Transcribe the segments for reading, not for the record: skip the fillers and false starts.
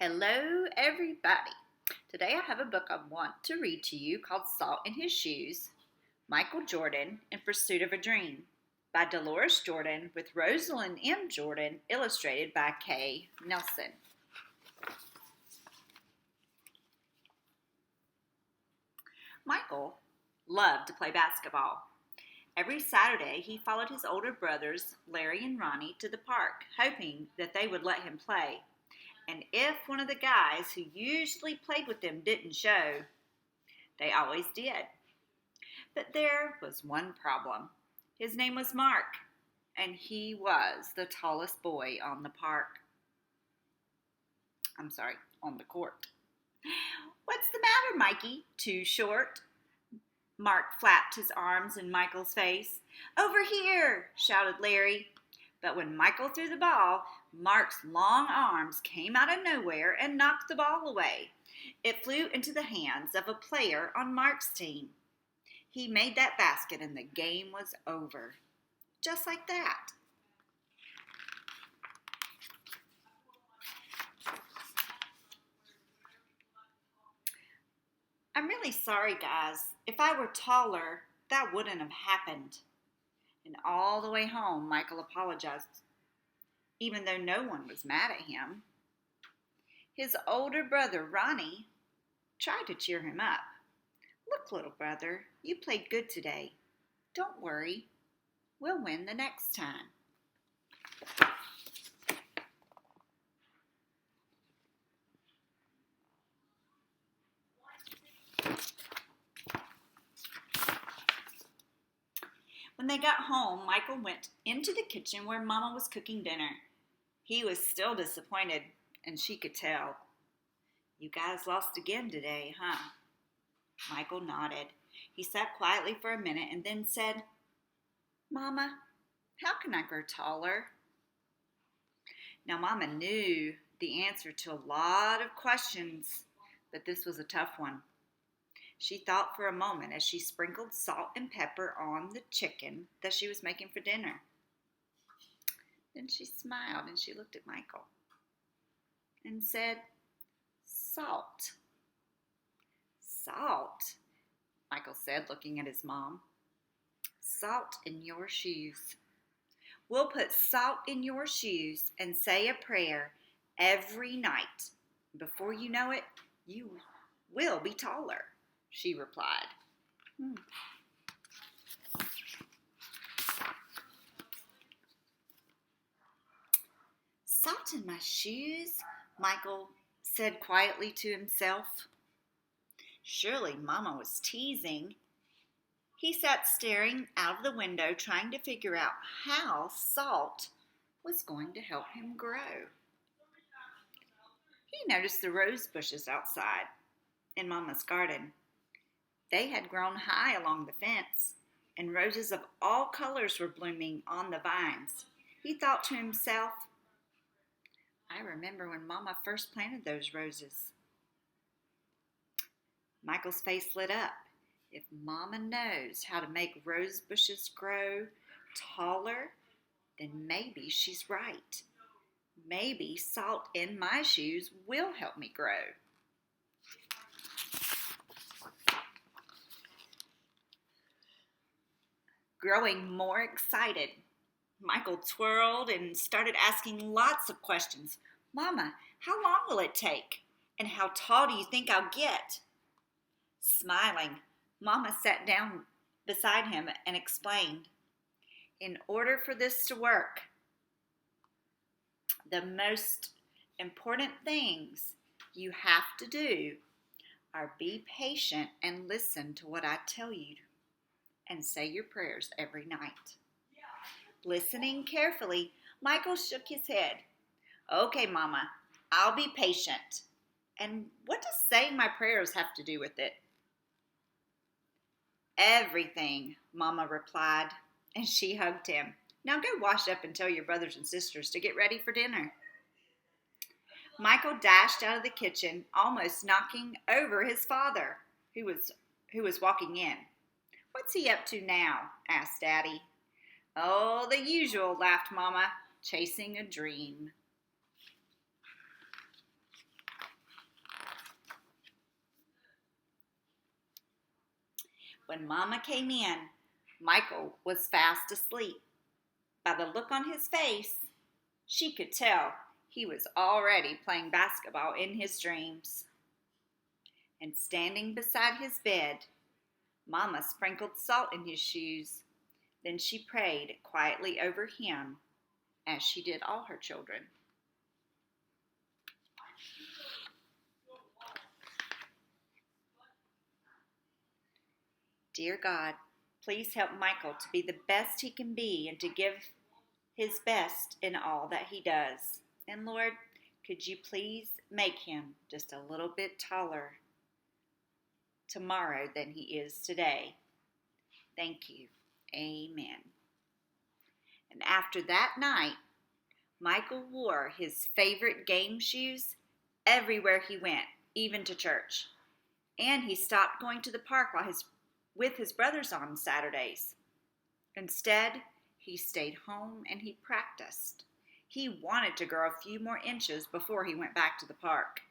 Hello, everybody. Today I have a book I want to read to you called Salt in His Shoes, Michael Jordan in Pursuit of a Dream by Dolores Jordan with Rosalind M. Jordan, illustrated by Kay Nelson. Michael loved to play basketball. Every Saturday, he followed his older brothers, Larry and Ronnie, to the park, hoping that they would let him play. And if one of the guys who usually played with them didn't show, they always did. But there was one problem. His name was Mark, and he was the tallest boy on the on the court. "What's the matter, Mikey? Too short?" Mark flapped his arms in Michael's face. "Over here!" shouted Larry. But when Michael threw the ball, Mark's long arms came out of nowhere and knocked the ball away. It flew into the hands of a player on Mark's team. He made that basket and the game was over. Just like that. "I'm really sorry, guys. If I were taller, that wouldn't have happened." And all the way home, Michael apologized, even though no one was mad at him. His older brother, Ronnie, tried to cheer him up. "Look, little brother, you played good today. Don't worry. We'll win the next time." When they got home, Michael went into the kitchen where Mama was cooking dinner. He was still disappointed, and she could tell. "You guys lost again today, huh?" Michael nodded. He sat quietly for a minute and then said, "Mama, how can I grow taller?" Now, Mama knew the answer to a lot of questions, but this was a tough one. She thought for a moment as she sprinkled salt and pepper on the chicken that she was making for dinner. Then she smiled and she looked at Michael and said, "Salt." "Salt," Michael said, looking at his mom. "Salt in your shoes. We'll put salt in your shoes and say a prayer every night. Before you know it, you will be taller," she replied. "Salt in my shoes?" Michael said quietly to himself. Surely Mama was teasing. He sat staring out of the window, trying to figure out how salt was going to help him grow. He noticed the rose bushes outside in Mama's garden. They had grown high along the fence, and roses of all colors were blooming on the vines. He thought to himself, "I remember when Mama first planted those roses." Michael's face lit up. If Mama knows how to make rose bushes grow taller, then maybe she's right. Maybe salt in my shoes will help me grow. Growing more excited, Michael twirled and started asking lots of questions. "Mama, how long will it take? And how tall do you think I'll get?" Smiling, Mama sat down beside him and explained, "In order for this to work, the most important things you have to do are be patient and listen to what I tell you and say your prayers every night." Listening carefully, Michael shook his head. "Okay, Mama, I'll be patient. And what does saying my prayers have to do with it?" "Everything," Mama replied, and she hugged him. "Now go wash up and tell your brothers and sisters to get ready for dinner." Michael dashed out of the kitchen, almost knocking over his father, who was walking in. "What's he up to now?" asked Daddy. "Oh, the usual," laughed Mama, "chasing a dream." When Mama came in, Michael was fast asleep. By the look on his face, she could tell he was already playing basketball in his dreams. And standing beside his bed, Mama sprinkled salt in his shoes. Then she prayed quietly over him, as she did all her children. Dear God, please help Michael to be the best he can be and to give his best in all that he does. And Lord, could you please make him just a little bit taller tomorrow than he is today? Thank you. Amen. And after that night, Michael wore his favorite game shoes everywhere he went, even to church. And he stopped going to the park with his brothers on Saturdays. Instead, he stayed home and he practiced. He wanted to grow a few more inches before he went back to the park.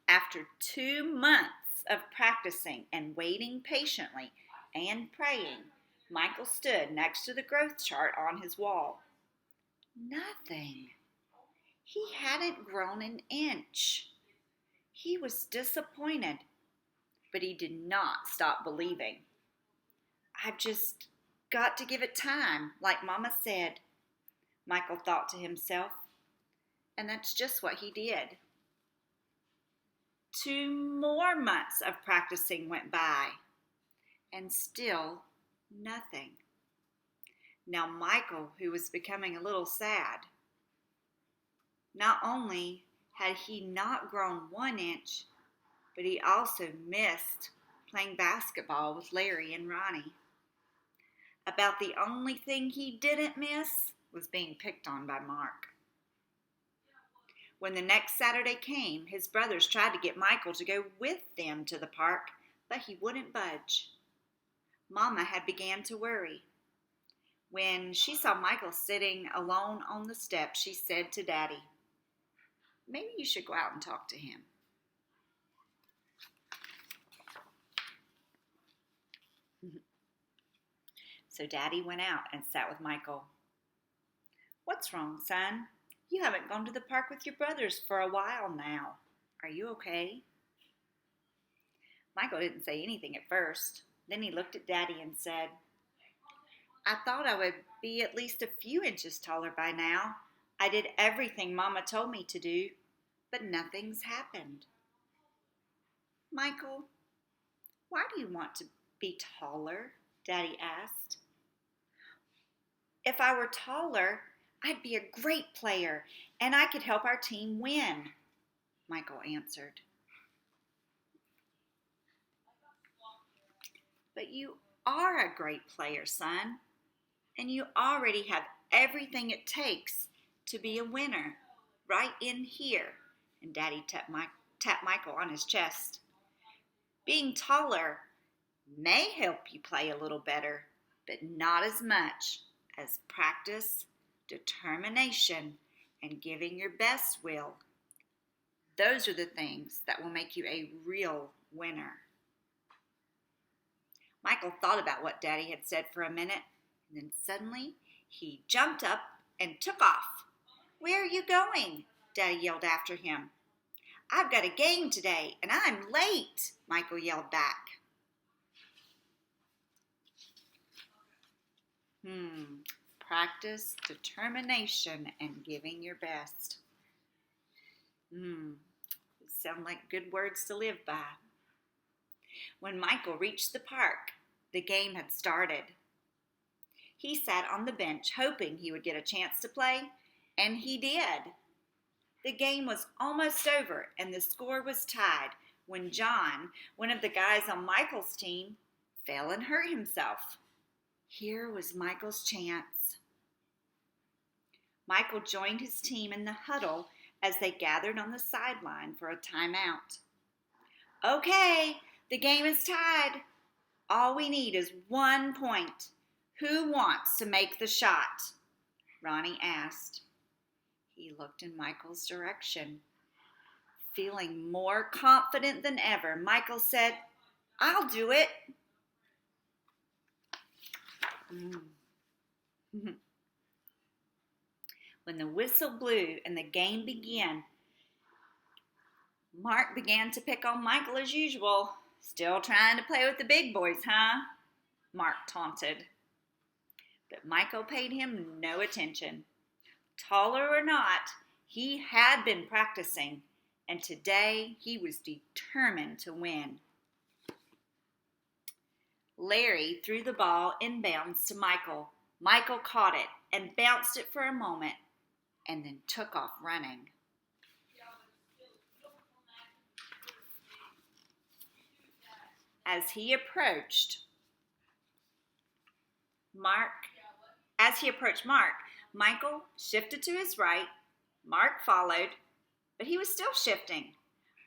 After 2 months of practicing and waiting patiently and praying, Michael stood next to the growth chart on his wall. Nothing. He hadn't grown an inch. He was disappointed, but he did not stop believing. I've just got to give it time, like Mama said, Michael thought to himself, and that's just what he did. 2 more months of practicing went by, and still nothing. Now Michael, who was becoming a little sad, not only had he not grown 1 inch, but he also missed playing basketball with Larry and Ronnie. About the only thing he didn't miss was being picked on by Mark. When the next Saturday came, his brothers tried to get Michael to go with them to the park, but he wouldn't budge. Mama had began to worry. When she saw Michael sitting alone on the steps, she said to Daddy, "Maybe you should go out and talk to him." So Daddy went out and sat with Michael. "What's wrong, son? You haven't gone to the park with your brothers for a while now. Are you okay?" Michael didn't say anything at first. Then he looked at Daddy and said, "I thought I would be at least a few inches taller by now. I did everything Mama told me to do, but nothing's happened." "Michael, why do you want to be taller?" Daddy asked. "If I were taller, I'd be a great player, and I could help our team win," Michael answered. "But you are a great player, son, and you already have everything it takes to be a winner right in here," and Daddy tapped Michael on his chest. "Being taller may help you play a little better, but not as much as practice, determination, and giving your best will. Those are the things that will make you a real winner." Michael thought about what Daddy had said for a minute, and then suddenly he jumped up and took off. "Where are you going?" Daddy yelled after him. "I've got a game today, and I'm late," Michael yelled back. Practice, determination, and giving your best. Sound like good words to live by. When Michael reached the park, the game had started. He sat on the bench hoping he would get a chance to play, and he did. The game was almost over, and the score was tied when John, one of the guys on Michael's team, fell and hurt himself. Here was Michael's chance. Michael joined his team in the huddle as they gathered on the sideline for a timeout. "Okay, the game is tied. All we need is 1 point. Who wants to make the shot?" Ronnie asked. He looked in Michael's direction. Feeling more confident than ever, Michael said, "I'll do it." When the whistle blew and the game began, Mark began to pick on Michael as usual. "Still trying to play with the big boys, huh?" Mark taunted. But Michael paid him no attention. Taller or not, he had been practicing, and today he was determined to win. Larry threw the ball inbounds to Michael. Michael caught it and bounced it for a moment and then took off running. As he approached Mark, Michael shifted to his right. Mark followed, but he was still shifting.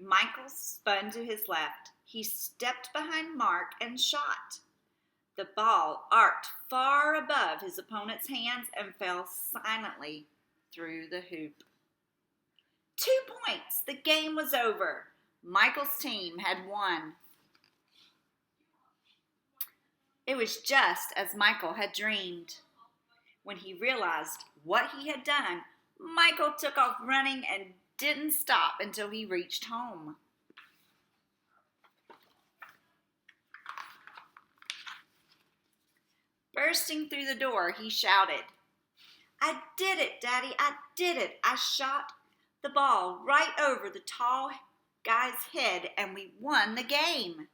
Michael spun to his left. He stepped behind Mark and shot. The ball arced far above his opponent's hands and fell silently through the hoop. 2 points. The game was over. Michael's team had won. It was just as Michael had dreamed. When he realized what he had done, Michael took off running and didn't stop until he reached home. Bursting through the door, he shouted, "I did it, Daddy, I did it. I shot the ball right over the tall guy's head and we won the game."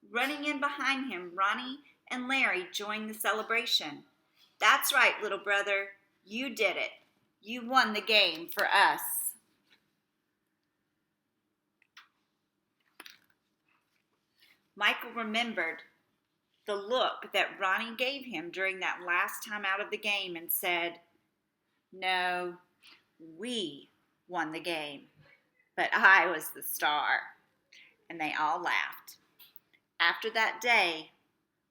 Running in behind him, Ronnie and Larry joined the celebration. "That's right, little brother. You did it. You won the game for us." Michael remembered the look that Ronnie gave him during that last time out of the game and said, "No, we won the game, but I was the star." And they all laughed. After that day,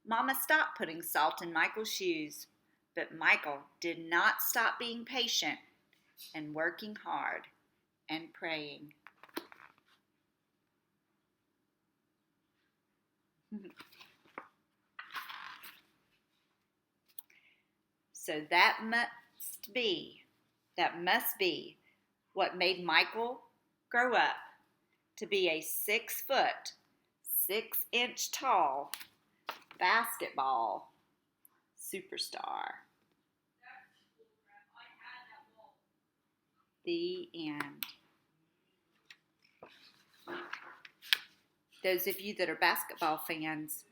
Mama stopped putting salt in Michael's shoes, but Michael did not stop being patient and working hard and praying. So that must be what made Michael grow up to be a 6 foot, 6 inch tall basketball superstar. The end. Those of you that are basketball fans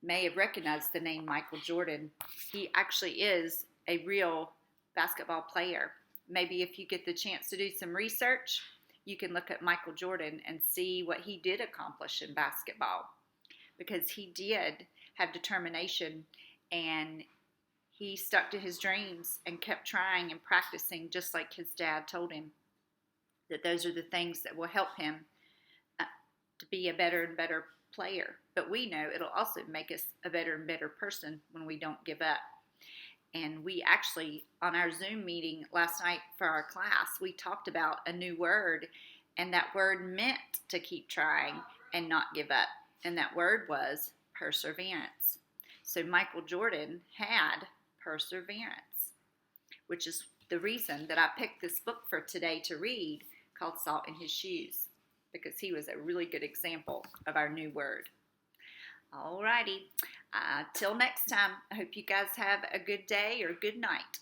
may have recognized the name Michael Jordan. He actually is a real basketball player. Maybe if you get the chance to do some research, you can look at Michael Jordan and see what he did accomplish in basketball, because he did have determination and he stuck to his dreams and kept trying and practicing, just like his dad told him that those are the things that will help him to be a better and better player. But we know it'll also make us a better and better person when we don't give up. And we actually, on our Zoom meeting last night for our class, we talked about a new word, and that word meant to keep trying and not give up. And that word was perseverance. So Michael Jordan had perseverance, which is the reason that I picked this book for today to read, called Salt in His Shoes, because he was a really good example of our new word. Alrighty, till next time, I hope you guys have a good day or good night.